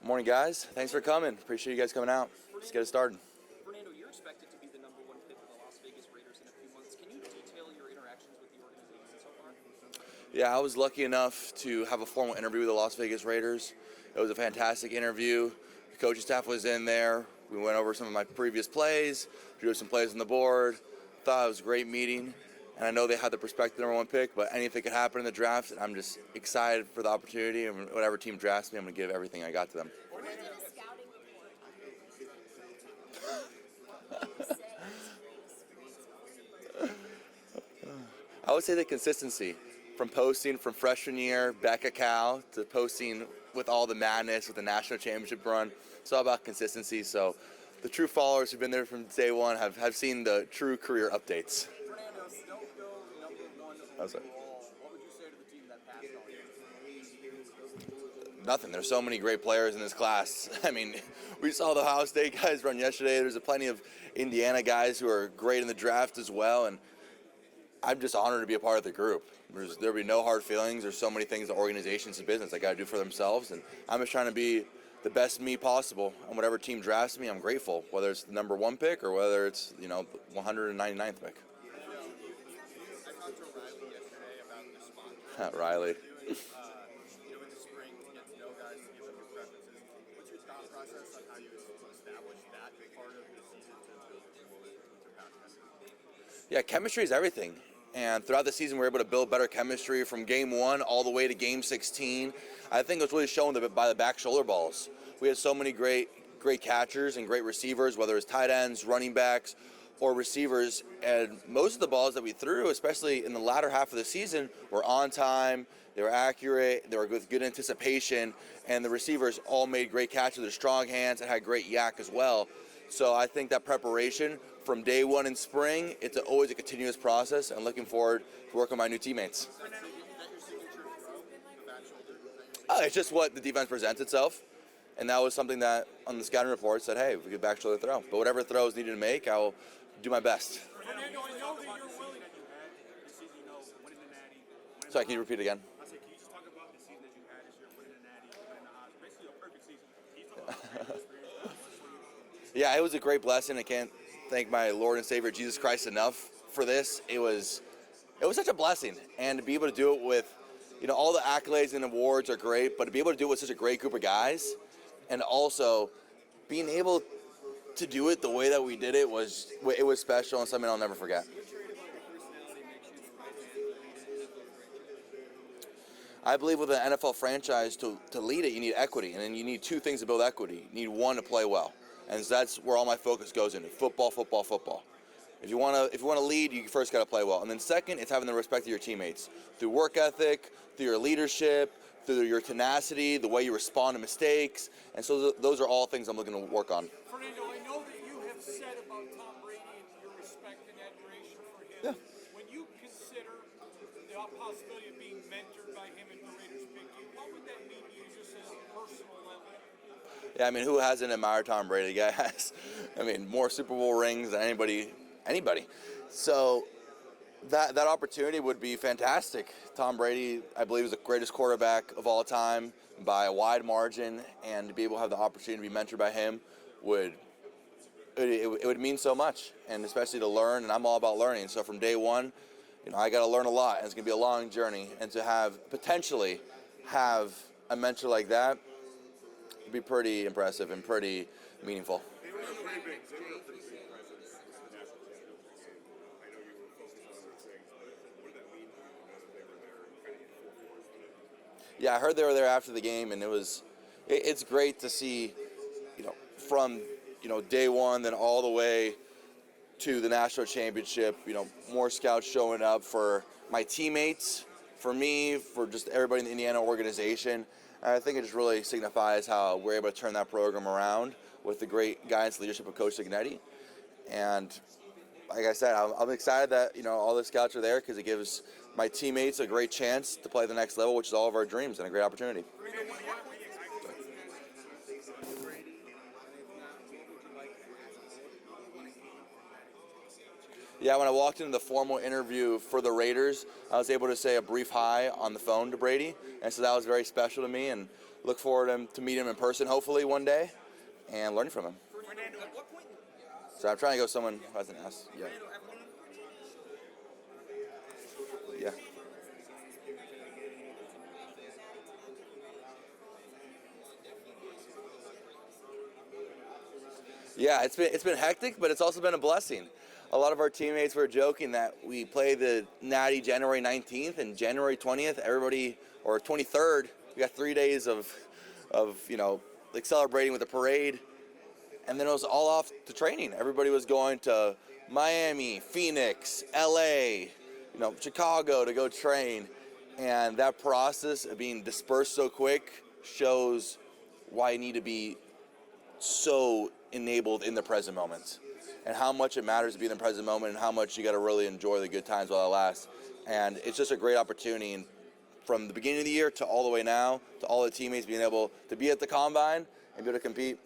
Morning, guys. Thanks for coming. Appreciate you guys coming out. Let's get it started. Fernando, you're expected to be the number one pick for the Las Vegas Raiders in a few months. Can you detail your interactions with the organization so far? Yeah, I was lucky enough to have a formal interview with the Las Vegas Raiders. It was a fantastic interview. The coaching staff was in there. We went over some of my previous plays, drew some plays on the board. Thought it was a great meeting. And I know they had the prospective number one pick, but anything could happen in the draft. And I'm just excited for the opportunity. And whatever team drafts me, I'm going to give everything I got to them. What did a scouting report I would say the consistency from posting from freshman year back at Cal to posting with all the madness with the national championship run. It's all about consistency. So the true followers who've been there from day one have seen the true career updates. Fernando, don't go number one overall. What would you say to the team that passed on you? Nothing. There's so many great players in this class. I mean, we saw the Ohio State guys run yesterday. There's plenty of Indiana guys who are great in the draft as well. And I'm just honored to be a part of the group. There'll be no hard feelings. There's so many things the organizations and business I got to do for themselves. And I'm just trying to be the best me possible. And whatever team drafts me, I'm grateful. Whether it's the number one pick or whether it's, the 199th pick. I talked to Riley yesterday about the spot. Riley. In the spring to get to know guys, to give them your preferences. What's your thought process on how you establish that part of the season to surpass that? Yeah, chemistry is everything. And throughout the season, we were able to build better chemistry from game 1 all the way to game 16. I think it was really shown by the back shoulder balls. We had so many great catchers and great receivers, whether it's tight ends, running backs, or receivers. And most of the balls that we threw, especially in the latter half of the season, were on time, they were accurate, they were with good anticipation, and the receivers all made great catches with their strong hands and had great yak as well. So I think that preparation from day one in spring, it's always a continuous process, and looking forward to working with my new teammates. It's just what the defense presents itself, and that was something that on the scouting report said, hey, if we could back shoulder throw. But whatever throws needed to make, I will do my best. Fernando, I know that you're willing. Sorry, can you repeat again? I said, can you just talk about the season that you had this year, winning the Natty, winning the Heisman, basically a perfect season. Can you talk about that experience? Yeah, it was a great blessing. I can't thank my Lord and Savior Jesus Christ enough for this. It was such a blessing, and to be able to do it with, all the accolades and awards are great, but to be able to do it with such a great group of guys, and also being able to do it the way that we did it was special and something I'll never forget. I believe with an NFL franchise, to lead it, you need equity, and then you need two things to build equity. You need one to play well, and so that's where all my focus goes into: football. If you want to lead, you first got to play well, and then second, it's having the respect of your teammates through work ethic, through your leadership, through your tenacity, the way you respond to mistakes, and so those are all things I'm looking to work on. Fernando, I know that you have said about Tom Brady and your respect and admiration for him. Yeah. When you consider the possibility of being mentored by him if the Raiders pick you, what would that mean to you just at a personal level? Yeah, I mean, who hasn't admired Tom Brady? The guy has, more Super Bowl rings than anybody. So that opportunity would be fantastic. Tom Brady, I believe, is the greatest quarterback of all time by a wide margin, and to be able to have the opportunity to be mentored by him would mean so much, and especially to learn, and I'm all about learning. So from day one, I got to learn a lot, and it's going to be a long journey, and to potentially have a mentor like that would be pretty impressive and pretty meaningful. Yeah, I heard they were there after the game, and it's great to see, from, day one, then all the way to the national championship, more scouts showing up for my teammates, for me, for just everybody in the Indiana organization. And I think it just really signifies how we're able to turn that program around with the great guidance and leadership of Coach Signetti. And like I said, I'm excited that, all the scouts are there, because it gives my teammates a great chance to play the next level, which is all of our dreams, and a great opportunity. Yeah, when I walked into the formal interview for the Raiders, I was able to say a brief hi on the phone to Brady, and so that was very special to me. And look forward to meeting him in person hopefully one day and learning from him. Fernando, at what point? So I'm trying to go someone who hasn't asked. Yeah. Yeah. Yeah, it's been hectic, but it's also been a blessing. A lot of our teammates were joking that we play the Natty January 19th and January 20th. Everybody, or 23rd, we got 3 days of like celebrating with a parade, and then it was all off to training. Everybody was going to Miami, Phoenix, LA, Chicago to go train, and that process of being dispersed so quick shows why you need to be so enabled in the present moment and how much it matters to be in the present moment and how much you got to really enjoy the good times while it lasts. And it's just a great opportunity. And from the beginning of the year to all the way now, to all the teammates being able to be at the combine and be able to compete,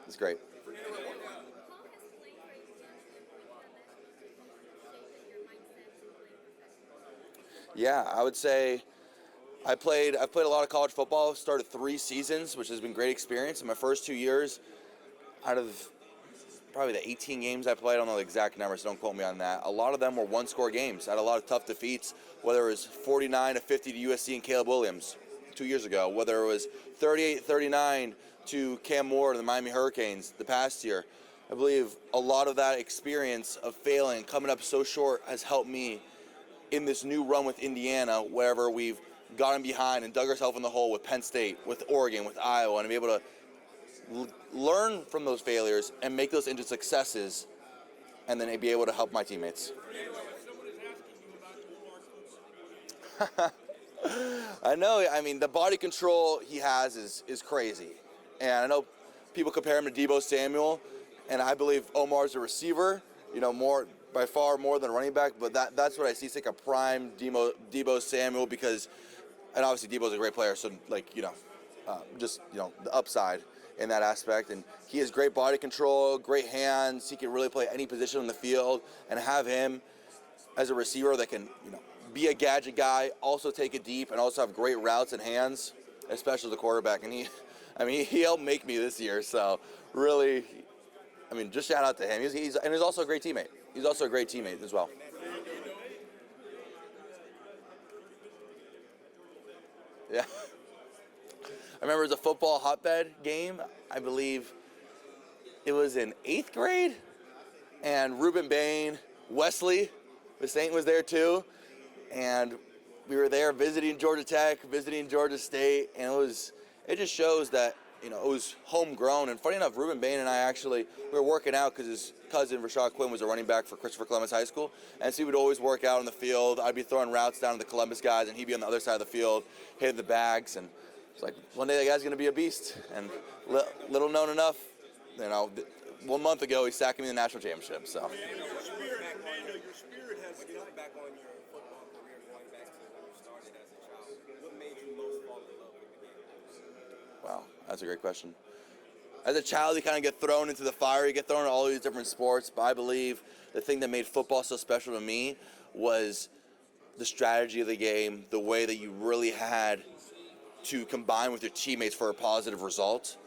it's great. Yeah, I would say I've played a lot of college football, started 3 seasons, which has been a great experience. In my first 2 years, out of probably the 18 games I played, I don't know the exact number, so don't quote me on that. A lot of them were one-score games. I had a lot of tough defeats, whether it was 49-50 to USC and Caleb Williams 2 years ago, whether it was 38-39 to Cam Moore and the Miami Hurricanes the past year. I believe a lot of that experience of failing, coming up so short, has helped me in this new run with Indiana, wherever we've gotten behind and dug ourselves in the hole with Penn State, with Oregon, with Iowa, and be able to learn from those failures and make those into successes, and then be able to help my teammates. I know. I mean, the body control he has is crazy, and I know people compare him to Deebo Samuel, and I believe Omar's a receiver, by far more than a running back. But that's what I see. It's like a prime Deebo Samuel, and obviously Deebo's a great player, so the upside in that aspect. And he has great body control, great hands. He can really play any position on the field, and have him as a receiver that can, be a gadget guy, also take it deep, and also have great routes and hands, especially the quarterback. And he helped make me this year. So really, just shout out to him. He's also a great teammate. He's also a great teammate as well. Yeah. I remember it was a football hotbed game. I believe it was in 8th grade, and Ruben Bain, Wesley, the Saint, was there too, and we were there visiting Georgia Tech, visiting Georgia State, and it just shows that it was homegrown. And funny enough, Ruben Bain and I we were working out because his cousin Rashad Quinn was a running back for Christopher Columbus High School, and so he would always work out on the field. I'd be throwing routes down to the Columbus guys, and he'd be on the other side of the field hitting the bags. And it's like, one day that guy's going to be a beast. And little known enough, 1 month ago he sacked me in the national championship. So. Your spirit has got back on your football career going back to when you started as a child. What made you most fall in love with the game? Wow, that's a great question. As a child, you kind of get thrown into the fire. You get thrown into all these different sports. But I believe the thing that made football so special to me was the strategy of the game, the way that you really had to combine with your teammates for a positive result.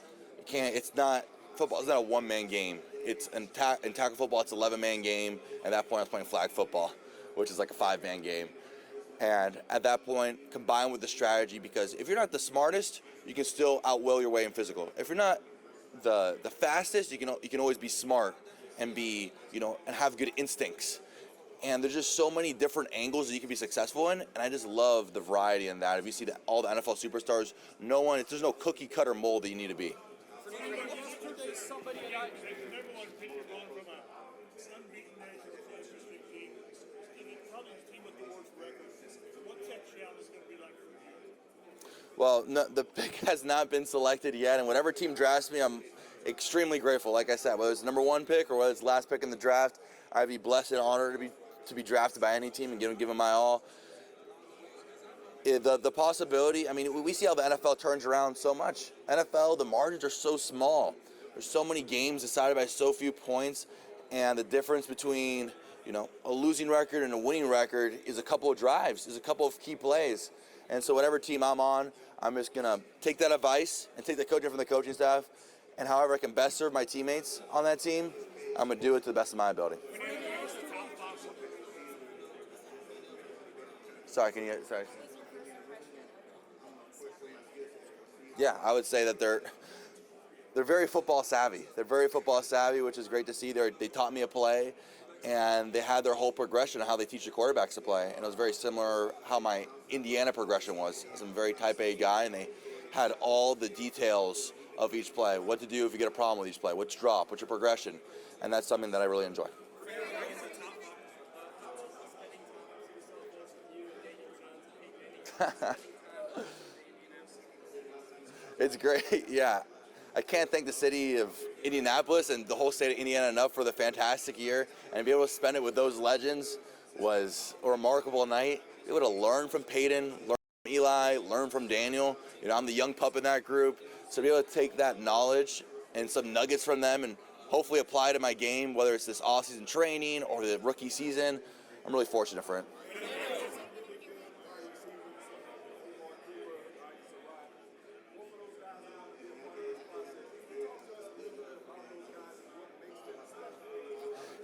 Football's not a one-man game. In tackle football, it's an 11-man game. At that point, I was playing flag football, which is like a 5-man game. And at that point, combine with the strategy, because if you're not the smartest, you can still outwill your way in physical. If you're not the fastest, you can always be smart and and have good instincts. And there's just so many different angles that you can be successful in, and I just love the variety in that. If you see all the NFL superstars, there's no cookie cutter mold that you need to be. Yesterday, somebody and I. Number one pitcher gone from a unbeaten national championship team to probably the team with the worst record. What's that challenge going to be like for you? Well, no, the pick has not been selected yet, and whatever team drafts me, I'm extremely grateful. Like I said, whether it's number 1 pick or whether it's last pick in the draft, I'd be blessed and honored to be drafted by any team and give them my all. The possibility, we see how the NFL turns around so much. NFL, the margins are so small. There's so many games decided by so few points, and the difference between, a losing record and a winning record is a couple of drives, is a couple of key plays. And so whatever team I'm on, I'm just going to take that advice and take the coaching from the coaching staff, and however I can best serve my teammates on that team, I'm going to do it to the best of my ability. Sorry, can you, sorry. Yeah, I would say that they're very football savvy. They're very football savvy, which is great to see. They taught me a play, and they had their whole progression of how they teach the quarterbacks to play. And it was very similar how my Indiana progression was. I'm a very type A guy, and they had all the details of each play, what to do if you get a problem with each play, which drop, what's your progression. And that's something that I really enjoy. It's great, yeah. I can't thank the city of Indianapolis and the whole state of Indiana enough for the fantastic year, and to be able to spend it with those legends was a remarkable night. Be able to learn from Peyton, learn from Eli, learn from Daniel. You know, I'm the young pup in that group, so to be able to take that knowledge and some nuggets from them and hopefully apply it to my game, whether it's this off-season training or the rookie season, I'm really fortunate for it.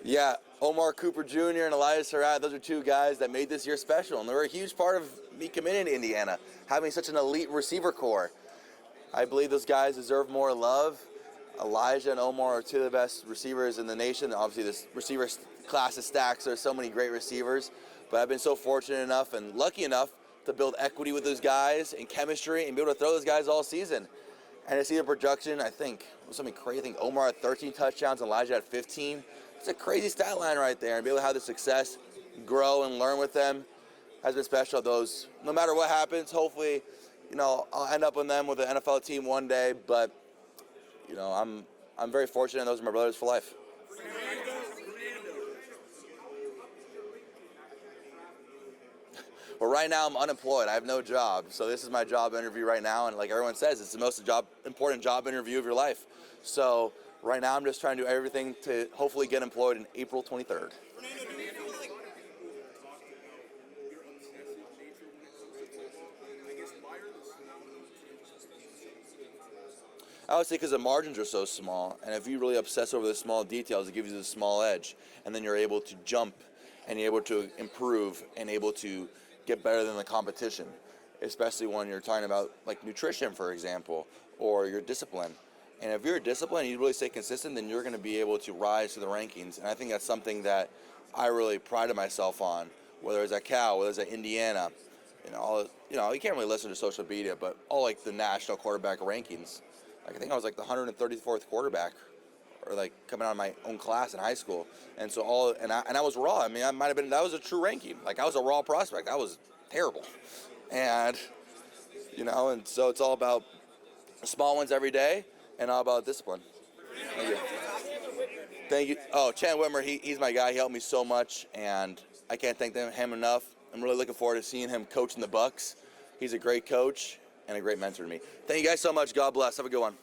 Yeah, Omar Cooper Jr. and Elias Surratt, those are two guys that made this year special, and they were a huge part of me committing to Indiana, having such an elite receiver core. I believe those guys deserve more love. Elijah and Omar are two of the best receivers in the nation. Obviously, this receiver class is stacked, so there's so many great receivers, but I've been so fortunate enough and lucky enough to build equity with those guys and chemistry and be able to throw those guys all season. And to see the production, I think, was something crazy. I think Omar had 13 touchdowns and Elijah had 15. It's a crazy stat line right there. And be able to have the success, grow, and learn with them has been special. Those, no matter what happens, hopefully, you know, I'll end up with them with an NFL team one day. But, you know, I'm very fortunate. Those are my brothers for life. Well, right now I'm unemployed. I have no job. So this is my job interview right now. And like everyone says, it's the most important job interview of your life. So right now I'm just trying to do everything to hopefully get employed in April 23rd. I would say because the margins are so small, and if you really obsess over the small details, it gives you the small edge, and then you're able to jump, and you're able to improve, and able to get better than the competition, especially when you're talking about like nutrition, for example, or your discipline. And if you're disciplined and you really stay consistent, then you're going to be able to rise to the rankings. And I think that's something that I really prided myself on, whether it's at Cal, whether it's at Indiana, you can't really listen to social media, but all like the national quarterback rankings. Like I think I was like the 134th quarterback, or like coming out of my own class in high school. And so I was raw. I mean, that was a true ranking. Like I was a raw prospect. I was terrible. And, and so it's all about small ones every day and all about discipline. Thank you. Thank you. Oh, Chan Whitmer, he's my guy. He helped me so much, and I can't thank him enough. I'm really looking forward to seeing him coaching the Bucks. He's a great coach and a great mentor to me. Thank you guys so much. God bless. Have a good one.